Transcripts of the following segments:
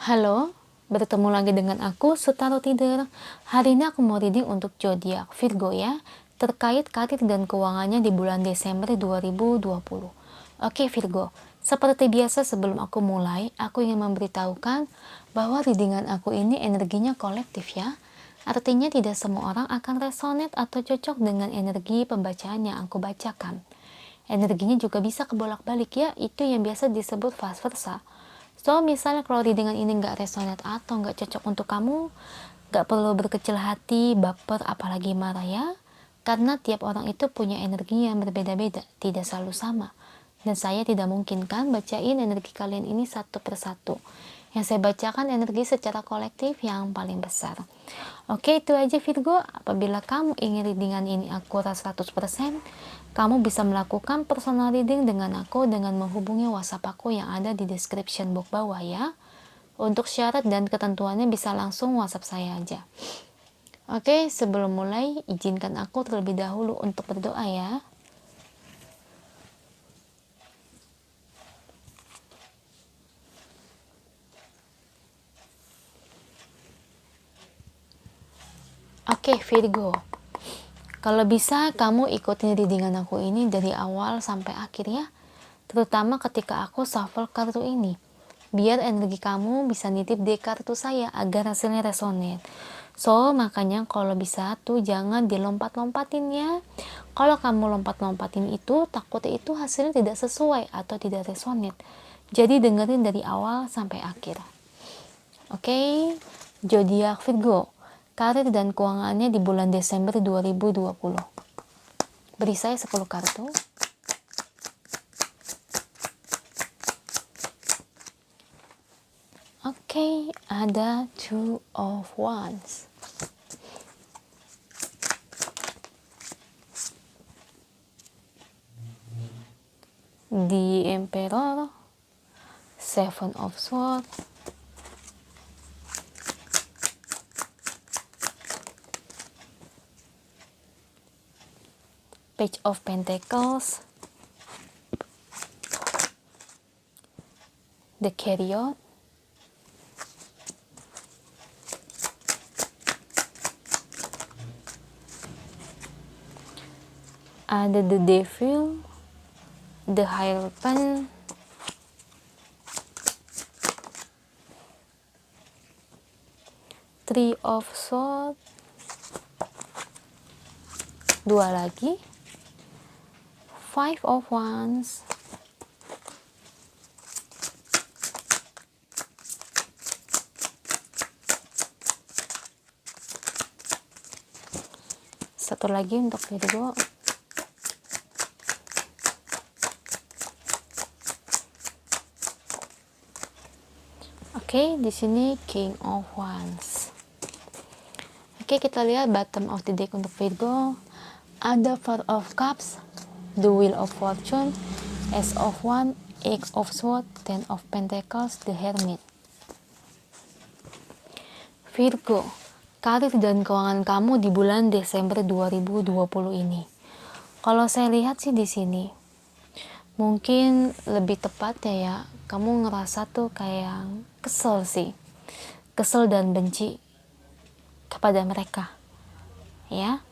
Halo, bertemu lagi dengan aku, Sutaro Tider. Hari ini aku mau reading untuk zodiak Virgo ya, terkait karir dan keuangannya di bulan Desember 2020. Oke Virgo, seperti biasa sebelum aku mulai, aku ingin memberitahukan bahwa readingan aku ini energinya kolektif ya. Artinya tidak semua orang akan resonate atau cocok dengan energi pembacaan yang aku bacakan. Energinya juga bisa kebolak-balik ya, itu yang biasa disebut vice versa. So, misalnya kalau readingan ini nggak resonate atau nggak cocok untuk kamu, nggak perlu berkecil hati, baper, apalagi marah ya. Karena tiap orang itu punya energi yang berbeda-beda, tidak selalu sama. Dan saya tidak mungkin kan bacain energi kalian ini satu persatu. Yang saya bacakan energi secara kolektif yang paling besar. Oke, itu aja Virgo. Apabila kamu ingin readingan ini akurat 100%, kamu bisa melakukan personal reading dengan aku dengan menghubungi WhatsApp aku yang ada di description box bawah ya. Untuk syarat dan ketentuannya bisa langsung WhatsApp saya aja. Oke, sebelum mulai, izinkan aku terlebih dahulu untuk berdoa ya. Oke, Virgo. Kalau bisa, kamu ikutin readingan aku ini dari awal sampai akhir ya. Terutama ketika aku shuffle kartu ini. Biar energi kamu bisa nitip di kartu saya agar hasilnya resonate. So, makanya kalau bisa tuh jangan dilompat-lompatin ya. Kalau kamu lompat-lompatin itu, takutnya itu hasilnya tidak sesuai atau tidak resonate. Jadi dengerin dari awal sampai akhir. Oke, zodiak Virgo. Karir dan keuangannya di bulan Desember 2020. Beri saya 10 kartu. Oke, ada Two of Wands. The Emperor, Seven of Swords, Page of Pentacles, The Chariot, ada The Devil, The Hierophant, Three of Swords, dua lagi, Five of Wands, satu lagi untuk Virgo, oke, di sini King of Wands. Oke, kita lihat bottom of the deck untuk Virgo. Ada Four of Cups, The Wheel of Fortune, Ace of Wands, Eight of Swords, Ten of Pentacles, The Hermit. Virgo, karir dan keuangan kamu di bulan Desember 2020 ini. Kalau saya lihat sih di sini, mungkin lebih tepat ya, kamu ngerasa tuh kayak kesel sih. Kesel dan benci kepada mereka. Ya.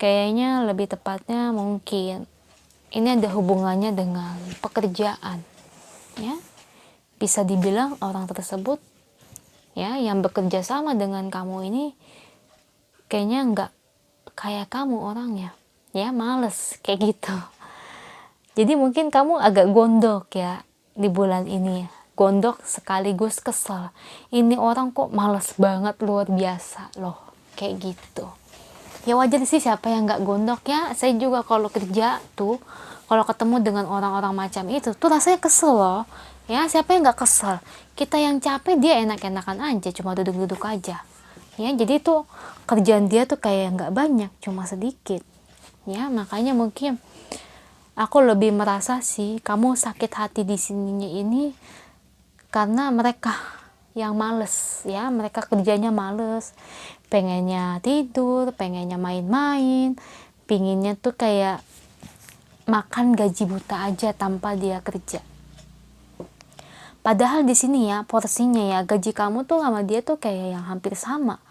Kayaknya lebih tepatnya mungkin ini ada hubungannya dengan pekerjaan. Ya. Bisa dibilang orang tersebut ya yang bekerja sama dengan kamu ini kayaknya nggak kayak kamu orangnya. Ya, males kayak gitu. Jadi mungkin kamu agak gondok ya di bulan ini ya. Gondok sekaligus kesel. Ini orang kok males banget luar biasa loh. Kayak gitu. Ya wajar sih siapa yang nggak gondok ya. Saya juga kalau kerja tuh, kalau ketemu dengan orang-orang macam itu tuh rasanya kesel loh. Ya siapa yang nggak kesel. Kita yang capek, dia enak-enakan aja, cuma duduk-duduk aja. Ya jadi tuh kerjaan dia tuh kayak nggak banyak, cuma sedikit. Ya makanya mungkin aku lebih merasa sih kamu sakit hati di sininya ini karena mereka yang males ya, mereka kerjanya males, pengennya tidur, pengennya main-main, pinginnya tuh kayak makan gaji buta aja tanpa dia kerja. Padahal di sini ya porsinya ya gaji kamu tuh sama dia tuh kayak yang hampir sama,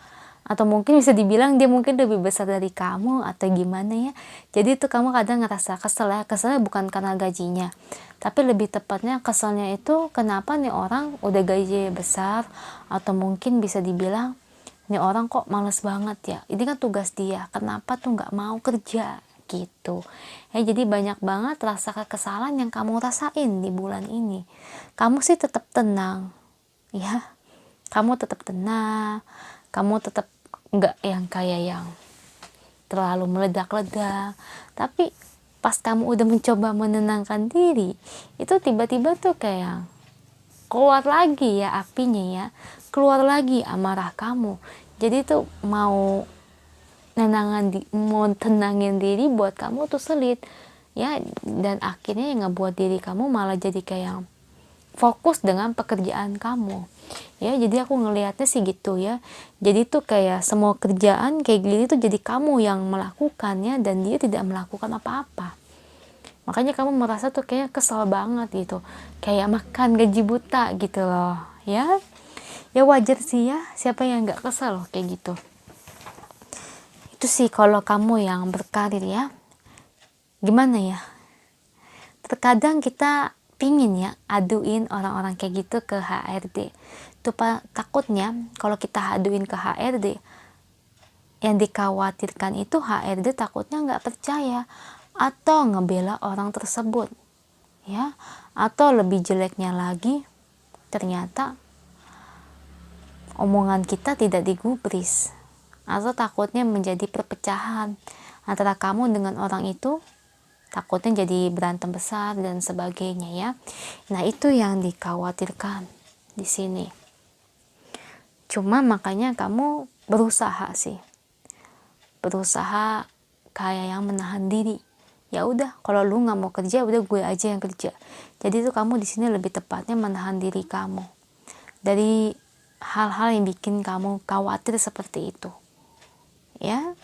atau mungkin bisa dibilang dia mungkin lebih besar dari kamu atau gimana ya. Jadi itu kamu kadang ngerasa kesel ya, keselnya bukan karena gajinya, tapi lebih tepatnya keselnya itu kenapa nih orang udah gaji besar, atau mungkin bisa dibilang nih orang kok males banget ya, ini kan tugas dia, kenapa tuh nggak mau kerja gitu ya. Jadi banyak banget rasa kekesalan yang kamu rasain di bulan ini. Kamu sih tetap tenang ya, kamu tetap tenang, kamu tetap nggak yang kayak yang terlalu meledak-ledak. Tapi pas kamu udah mencoba menenangkan diri, itu tiba-tiba tuh kayak keluar lagi ya apinya ya, keluar lagi amarah kamu. Jadi tuh mau tenangin diri buat kamu tuh sulit ya, dan akhirnya yang ngebuat diri kamu malah jadi kayak fokus dengan pekerjaan kamu ya. Jadi aku ngelihatnya sih gitu ya, jadi tuh kayak semua kerjaan kayak gini tuh jadi kamu yang melakukannya dan dia tidak melakukan apa-apa. Makanya kamu merasa tuh kayak kesel banget gitu, kayak makan gaji buta gitu loh ya. Ya wajar sih ya, siapa yang nggak kesel kayak gitu. Itu sih kalau kamu yang berkarir ya. Gimana ya, terkadang kita pingin ya aduin orang-orang kayak gitu ke HRD tuh, takutnya kalau kita aduin ke HRD, yang dikhawatirkan itu HRD takutnya nggak percaya atau ngebela orang tersebut ya, atau lebih jeleknya lagi ternyata omongan kita tidak digubris, atau takutnya menjadi perpecahan antara kamu dengan orang itu, takutnya jadi berantem besar dan sebagainya ya. Nah itu yang dikhawatirkan di sini. Cuma makanya kamu berusaha sih, berusaha kayak yang menahan diri. Ya udah, kalau lu nggak mau kerja udah gue aja yang kerja. Jadi itu kamu di sini lebih tepatnya menahan diri kamu dari hal-hal yang bikin kamu khawatir seperti itu ya.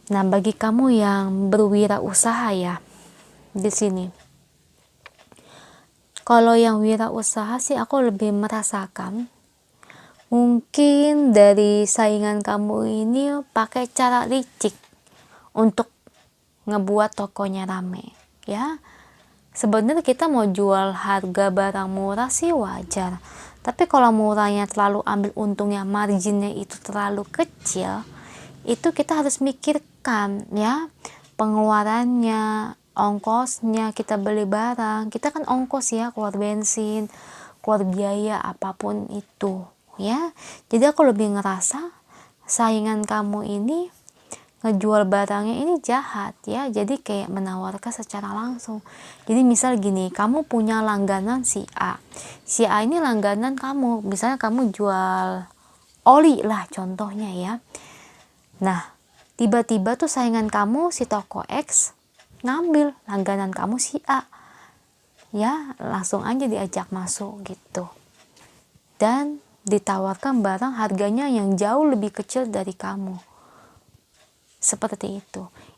Nah, bagi kamu yang berwirausaha ya di sini, kalau yang wirausaha sih aku lebih merasakan mungkin dari saingan kamu ini pakai cara licik untuk ngebuat tokonya rame ya. Sebenarnya kita mau jual harga barang murah sih wajar, tapi kalau murahnya terlalu ambil untungnya, marginnya itu terlalu kecil, itu kita harus mikirkan ya pengeluarannya, ongkosnya. Kita beli barang, kita kan ongkos ya, keluar bensin, keluar biaya apapun itu ya. Jadi aku lebih ngerasa saingan kamu ini ngejual barangnya ini jahat ya, jadi kayak menawarkan secara langsung. Jadi misal gini, kamu punya langganan si A ini langganan kamu, misalnya kamu jual oli lah contohnya ya. Nah tiba-tiba tuh saingan kamu si toko X ngambil langganan kamu si A ya, langsung aja diajak masuk gitu dan ditawarkan barang harganya yang jauh lebih kecil dari kamu. Seperti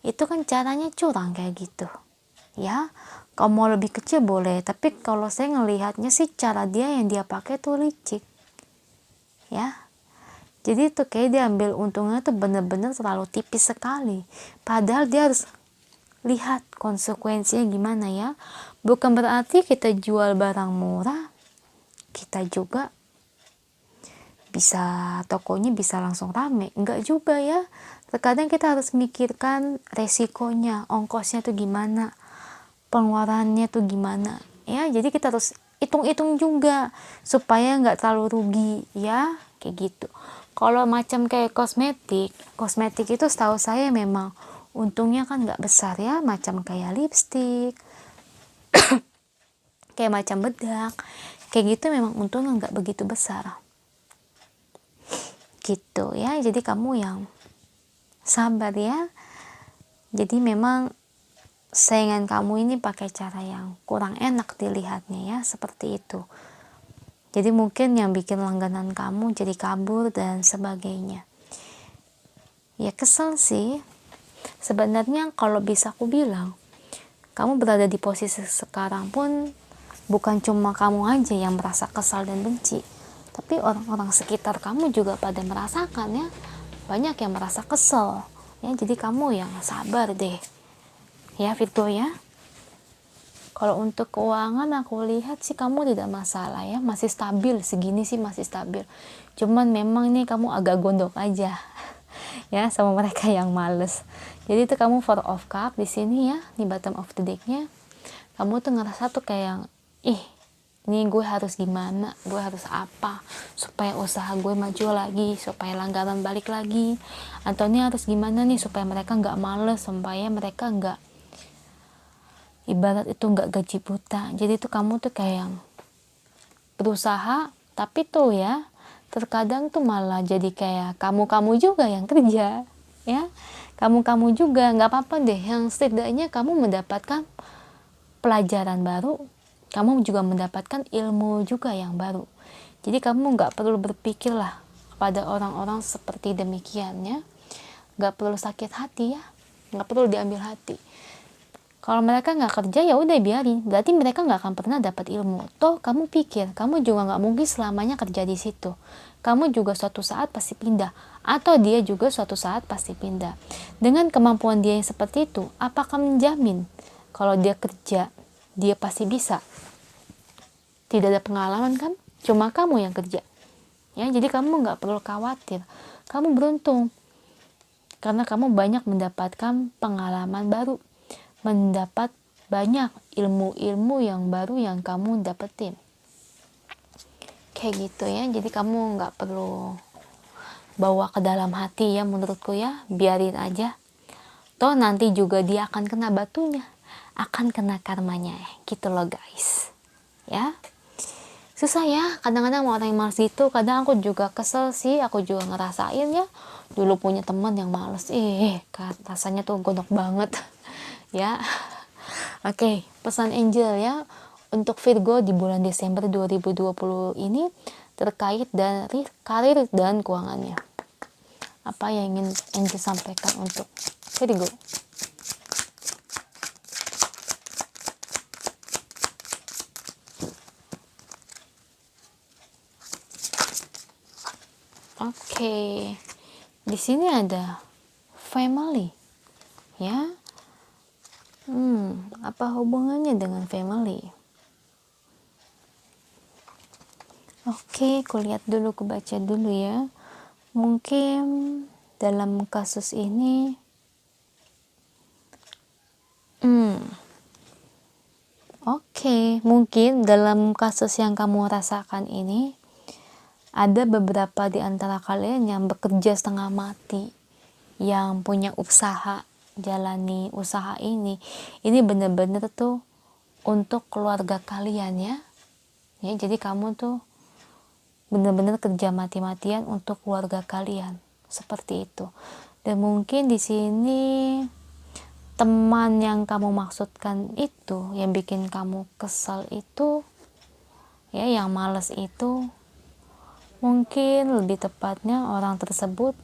itu kan caranya curang kayak gitu ya. Kalau mau lebih kecil boleh, tapi kalau saya ngelihatnya sih cara dia yang dia pakai tuh licik ya. Jadi tuh kayak dia ambil untungnya tuh bener-bener terlalu tipis sekali, padahal dia harus lihat konsekuensinya gimana ya. Bukan berarti kita jual barang murah kita juga bisa, tokonya bisa langsung rame, enggak juga ya. Terkadang kita harus mikirkan resikonya, ongkosnya tuh gimana, pengeluarannya tuh gimana ya. Jadi kita harus hitung-hitung juga supaya nggak terlalu rugi ya, kayak gitu. Kalau macam kayak kosmetik itu setahu saya memang untungnya kan nggak besar ya, macam kayak lipstik, kayak macam bedak, kayak gitu memang untungnya nggak begitu besar gitu ya. Jadi kamu yang sabar ya. Jadi memang saingan kamu ini pakai cara yang kurang enak dilihatnya ya, seperti itu. Jadi mungkin yang bikin langganan kamu jadi kabur dan sebagainya ya. Kesel sih sebenarnya. Kalau bisa aku bilang, kamu berada di posisi sekarang pun bukan cuma kamu aja yang merasa kesal dan benci, tapi orang-orang sekitar kamu juga pada merasakan ya, banyak yang merasa kesel ya. Jadi kamu yang sabar deh ya Virgo ya. Kalau untuk keuangan aku lihat sih kamu tidak masalah ya, masih stabil, segini sih masih stabil. Cuman memang nih kamu agak gondok aja ya sama mereka yang males. Jadi itu kamu Four of Cup di sini ya, di bottom of the decknya. Kamu tuh ngerasa tuh kayak ini gue harus gimana, gue harus apa supaya usaha gue maju lagi, supaya langganan balik lagi, atau ini harus gimana nih supaya mereka nggak males, supaya mereka nggak, ibarat itu nggak gaji buta. Jadi tuh kamu tuh kayak berusaha, tapi tuh ya terkadang tuh malah jadi kayak kamu juga yang kerja ya, kamu juga. Nggak apa-apa deh, yang setidaknya kamu mendapatkan pelajaran baru, kamu juga mendapatkan ilmu juga yang baru. Jadi kamu nggak perlu berpikir lah kepada orang-orang seperti demikian ya, nggak perlu sakit hati ya, nggak perlu diambil hati. Kalau mereka nggak kerja ya udah biarin, berarti mereka nggak akan pernah dapat ilmu. Toh kamu pikir kamu juga nggak mungkin selamanya kerja di situ, kamu juga suatu saat pasti pindah, atau dia juga suatu saat pasti pindah. Dengan kemampuan dia yang seperti itu, apakah menjamin kalau dia kerja dia pasti bisa? Tidak ada pengalaman kan, cuma kamu yang kerja ya. Jadi kamu nggak perlu khawatir, kamu beruntung karena kamu banyak mendapatkan pengalaman baru, mendapat banyak ilmu-ilmu yang baru yang kamu dapetin kayak gitu ya. Jadi kamu nggak perlu bawa ke dalam hati ya, menurutku ya, biarin aja. Toh nanti juga dia akan kena batunya, akan kena karmanya gitu loh guys ya. Susah ya kadang-kadang mau orang yang males gitu. Kadang aku juga kesel sih, aku juga ngerasain ya, dulu punya teman yang males, rasanya tuh gondok banget ya. Oke, pesan angel ya untuk Virgo di bulan Desember 2020 ini terkait dari karir dan keuangannya. Apa yang ingin angel sampaikan untuk Virgo? Oke, di sini ada family ya. Apa hubungannya dengan family? Oke, aku lihat dulu, aku baca dulu ya. Mungkin dalam kasus ini mungkin dalam kasus yang kamu rasakan ini ada beberapa di antara kalian yang bekerja setengah mati, yang punya usaha, jalani usaha ini benar-benar tuh untuk keluarga kalian ya. Jadi kamu tuh benar-benar kerja mati-matian untuk keluarga kalian, seperti itu. Dan mungkin di sini teman yang kamu maksudkan itu, yang bikin kamu kesal itu ya, yang males itu, mungkin lebih tepatnya orang tersebut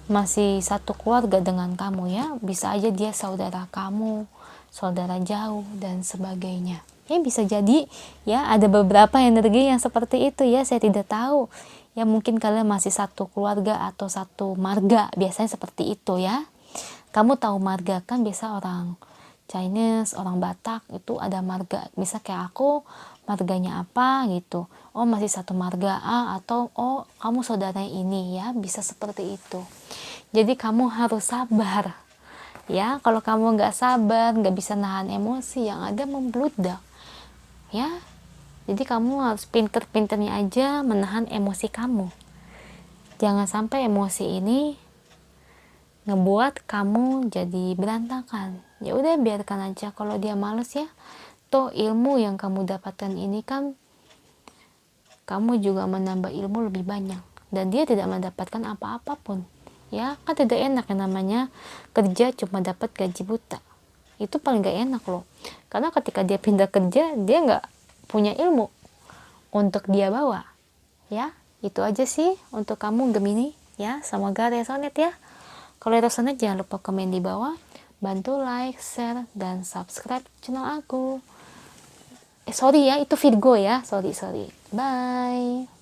masih satu keluarga dengan kamu ya. Bisa aja dia saudara kamu, saudara jauh dan sebagainya ya, bisa jadi ya. Ada beberapa energi yang seperti itu ya, saya tidak tahu ya, mungkin kalian masih satu keluarga atau satu marga, biasanya seperti itu ya. Kamu tahu marga kan, biasa orang Chinese, orang Batak itu ada marga, bisa kayak aku marganya apa gitu, oh masih satu marga atau oh kamu saudaranya ini ya, bisa seperti itu. Jadi kamu harus sabar ya. Kalau kamu nggak sabar, nggak bisa nahan emosi, yang ada membludak ya. Jadi kamu harus pinter-pinternya aja menahan emosi kamu, jangan sampai emosi ini ngebuat kamu jadi berantakan. Ya udah biarkan aja kalau dia males ya. Toh ilmu yang kamu dapatkan ini kan, kamu juga menambah ilmu lebih banyak, dan dia tidak mendapatkan apa-apapun ya. Kan tidak enak yang namanya kerja cuma dapat gaji buta, itu paling gak enak loh. Karena ketika dia pindah kerja, dia nggak punya ilmu untuk dia bawa ya. Itu aja sih untuk kamu Gemini ya, semoga resonate ya. Kalau resonate jangan lupa komen di bawah, bantu like, share, dan subscribe channel aku. sorry ya, itu Virgo ya, sorry. Bye.